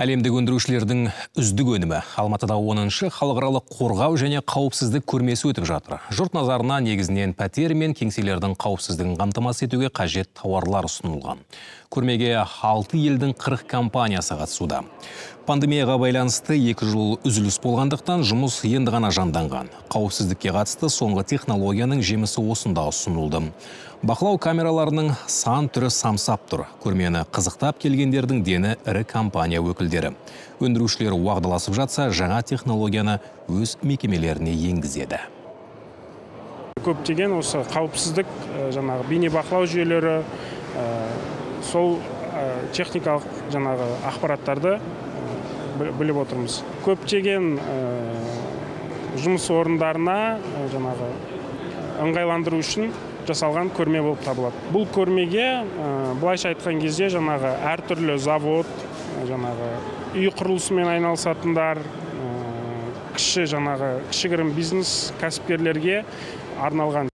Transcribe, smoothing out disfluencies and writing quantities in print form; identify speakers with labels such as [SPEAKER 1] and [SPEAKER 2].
[SPEAKER 1] Әлемдік өндірушілердің үздік өнімі Алматыда 10-шы халықаралық қорғау және қауіпсіздік көрмесі өтіп жатыр. Жұрт назарына негізінен пәтер мен кеңселердің қауіпсіздігін қамтамасыз етуге қажет тауарлар ұсынылған. Көрмеге 6 елдің 40 компаниясы қатысуда. Пандемияға байланысты 2 жыл үзіліс болғандықтан жұмыс енді ғана жанданған. Қауіпсіздікке қатысты соңғы технологияның жемісі осында ұсынылды. Бақылау камераларының сан түрі самсап тұр. Көрмені қызықтап келгендердің дені ірі компания өкілдері. Өндірушілер уағдаласып жатса, жаңа технологияны өз мекемелеріне енгізеді.
[SPEAKER 2] Көптеген осы қауіпсіздік, жаңағы бейнебақылау жүйелері, сол техникалық жаңағы ақпараттарды біліп отырмыз. Көптеген жұмыс орындарына жаңағы ыңғайландыру үшін жасалған көрме болып табылады. Бұл көрмеге былайша айтқан кезде жаңағы әртүрлі завод, жаңағы үй құрылысымен айналысатындар, кішігірім бизнес кәсіпкерлерге арналған